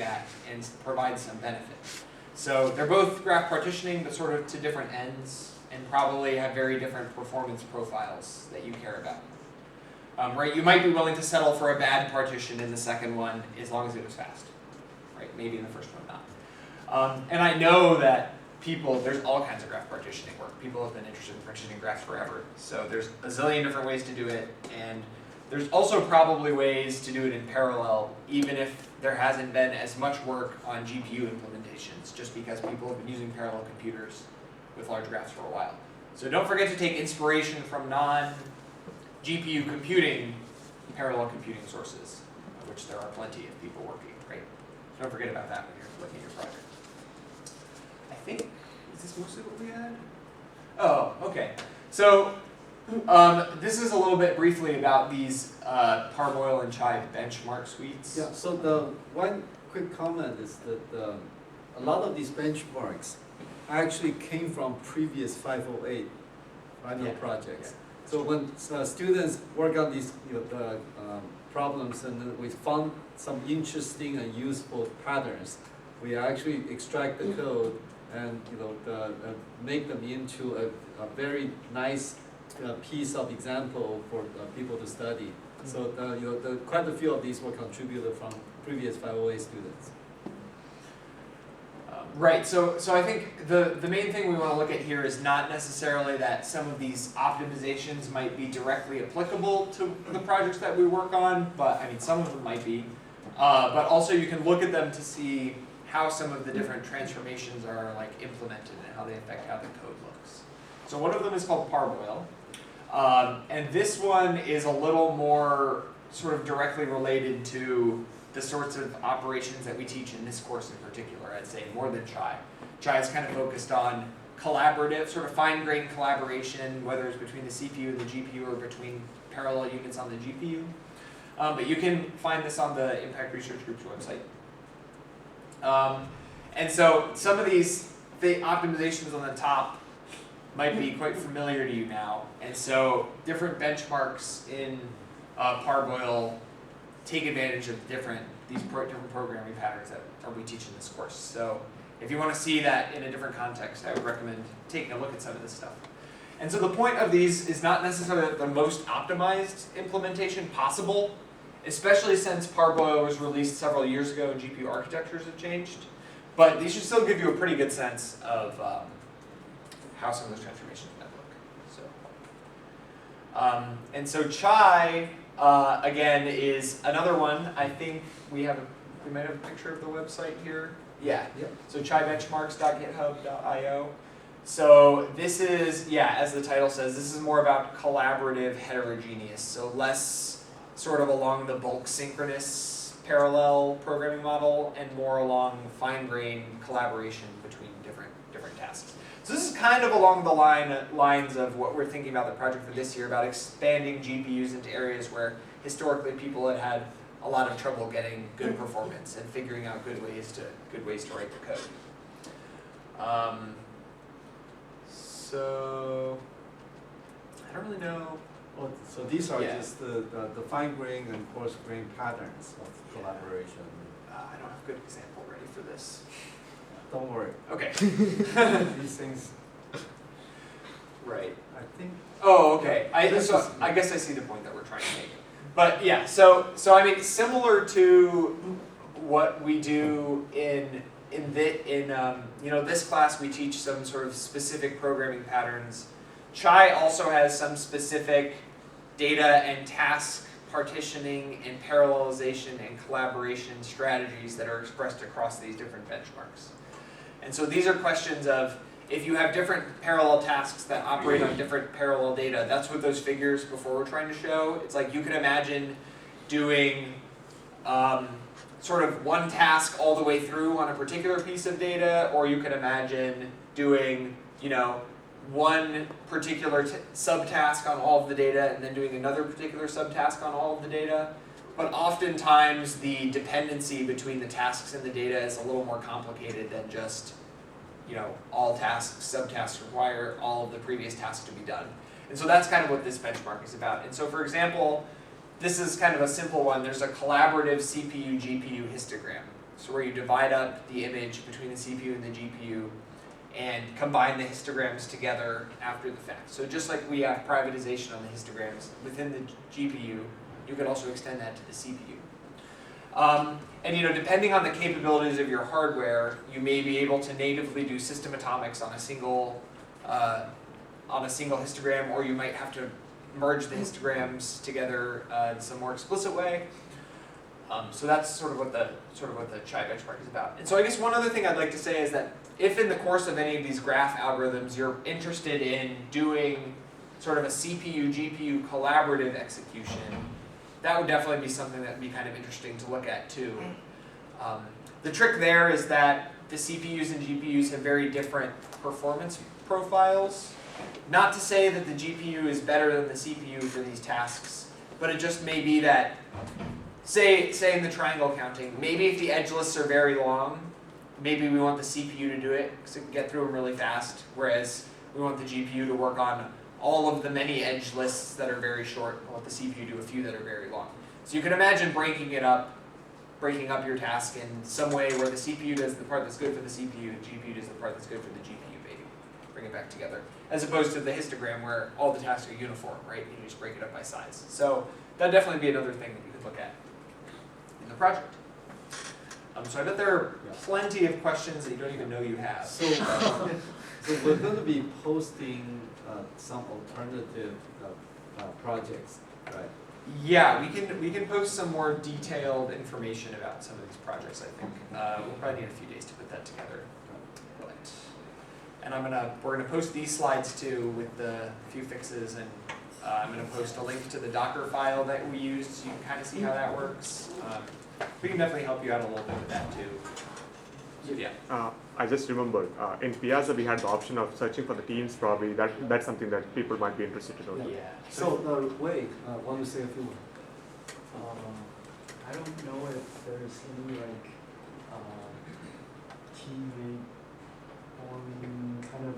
at and provide some benefit. So they're both graph partitioning, but sort of to different ends, and probably have very different performance profiles that you care about. Right? You might be willing to settle for a bad partition in the second one as long as it was fast. Right? Maybe in the first one not. And I know that there's all kinds of graph partitioning work. People have been interested in partitioning graphs forever. So there's a zillion different ways to do it, and there's also probably ways to do it in parallel, even if there hasn't been as much work on GPU implementations, just because people have been using parallel computers with large graphs for a while. So don't forget to take inspiration from non-GPU computing parallel computing sources, which there are plenty of people working, right? So don't forget about that when you're looking at your project. I think, is this mostly what we had? Oh, okay. So this is a little bit briefly about these Parboil and Chai benchmark suites. Yeah, so the one quick comment is that a lot of these benchmarks actually came from previous 508 projects. Yeah. So when students work on these problems, and then we found some interesting and useful patterns, we actually extract the code and make them into a very nice piece of example for people to study. Mm-hmm. So quite a few of these were contributed from previous 508 students. Right, so I think the main thing we want to look at here is not necessarily that some of these optimizations might be directly applicable to the projects that we work on, but I mean some of them might be. But also you can look at them to see how some of the different transformations are like implemented and how they affect how the code looks. So one of them is called Parboil. And this one is a little more sort of directly related to the sorts of operations that we teach in this course in particular, I'd say, more than Chai. Chai is kind of focused on collaborative, sort of fine-grained collaboration, whether it's between the CPU and the GPU or between parallel units on the GPU. But you can find this on the Impact Research Group's website. And so some of the optimizations on the top might be quite familiar to you now. And so different benchmarks in Parboil take advantage of different programming patterns that we teach in this course. So if you want to see that in a different context, I would recommend taking a look at some of this stuff. And so the point of these is not necessarily the most optimized implementation possible, especially since Parboil was released several years ago and GPU architectures have changed. But these should still give you a pretty good sense of how some of those transformations might look. And so Chai, again, is another one. I think we might have a picture of the website here. Yeah. Yep. So chaibenchmarks.github.io. So this is, as the title says, this is more about collaborative heterogeneous. So less sort of along the bulk synchronous parallel programming model and more along fine-grained collaboration between different tasks. So this is kind of along the lines of what we're thinking about the project for this year, about expanding GPUs into areas where historically people had a lot of trouble getting good performance and figuring out good ways to write the code. So I don't really know. Well, so these are just the fine-grained and coarse-grained patterns of collaboration. I don't have a good example ready for this. Don't worry. Okay. These things. Right. I think. Oh, okay. I guess I see the point that we're trying to make. But yeah, so I mean, similar to what we do in this class, we teach some sort of specific programming patterns. Chai also has some specific data and task partitioning and parallelization and collaboration strategies that are expressed across these different benchmarks. And so these are questions of, if you have different parallel tasks that operate on different parallel data, that's what those figures before we're trying to show. It's like you can imagine doing sort of one task all the way through on a particular piece of data, or you can imagine doing, one particular subtask on all of the data and then doing another particular subtask on all of the data. But oftentimes the dependency between the tasks and the data is a little more complicated than just, all tasks, subtasks require all of the previous tasks to be done. And so that's kind of what this benchmark is about. And so for example, this is kind of a simple one. There's a collaborative CPU Gpu histogram. So where you divide up the image between the CPU and the GPU and combine the histograms together after the fact. So just like we have privatization on the histograms within the GPU, you can also extend that to the CPU. And depending on the capabilities of your hardware, you may be able to natively do system atomics on a single histogram, or you might have to merge the histograms together in some more explicit way. So that's sort of what the Chai benchmark is about. And so I guess one other thing I'd like to say is that if in the course of any of these graph algorithms you're interested in doing sort of a CPU GPU collaborative execution, that would definitely be something that would be kind of interesting to look at too. The trick there is that the CPUs and GPUs have very different performance profiles. Not to say that the GPU is better than the CPU for these tasks, but it just may be that, say in the triangle counting, maybe if the edge lists are very long, maybe we want the CPU to do it because it can get through them really fast, whereas we want the GPU to work on all of the many edge lists that are very short, and let the CPU do a few that are very long. So you can imagine breaking up your task in some way where the CPU does the part that's good for the CPU and GPU does the part that's good for the GPU, maybe. Bring it back together. As opposed to the histogram where all the tasks are uniform, right? You just break it up by size. So that'd definitely be another thing that you could look at in the project. So I bet there are plenty of questions that you don't even know you have. So we're going to be posting some alternative projects, right? Yeah, we can post some more detailed information about some of these projects, I think. We'll probably need a few days to put that together. And we're gonna post these slides too with the few fixes, and I'm gonna post a link to the Docker file that we used so you can kind of see how that works. We can definitely help you out a little bit with that too. So yeah. I just remembered, in Piazza we had the option of searching for the teams. Probably that's something that people might be interested to know. Yeah. So Wei, want to say a few words? I don't know if there's any teammate forming kind of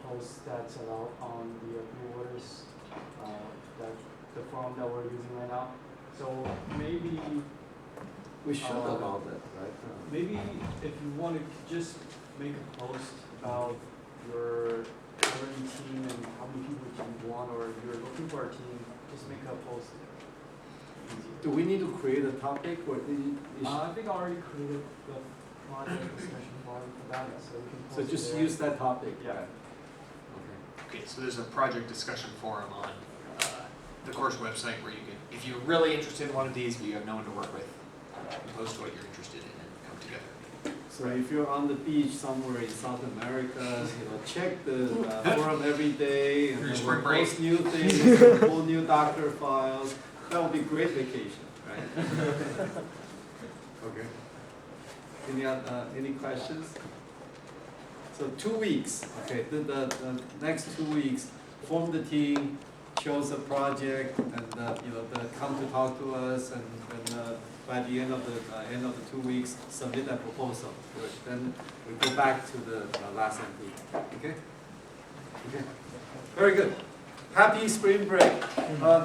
post that's allowed on the pre-orders, the forum that we're using right now. So maybe We should allow that, right? maybe if you want to just make a post about your current team and how many people you want, or if you're looking for a team, just make a post there. Do we need to create a topic, or I think I already created the project discussion forum for that, so we can post so it just there. use that topic? Yeah. Okay, so there's a project discussion forum on the course website where you can, if you're really interested in one of these but you have no one to work with, post what you're interested in and come together. So if you're on the beach somewhere in South America, check the forum every day and Your then spring we'll break. post new things, pull new Docker files. That would be great vacation, right? Okay. Any questions? So 2 weeks. Okay. The next 2 weeks, form the team, chose a project, and come to talk to us, and by the end of the 2 weeks, submit a proposal. Good. Then we go back to the last MP. Okay. Okay. Very good. Happy spring break.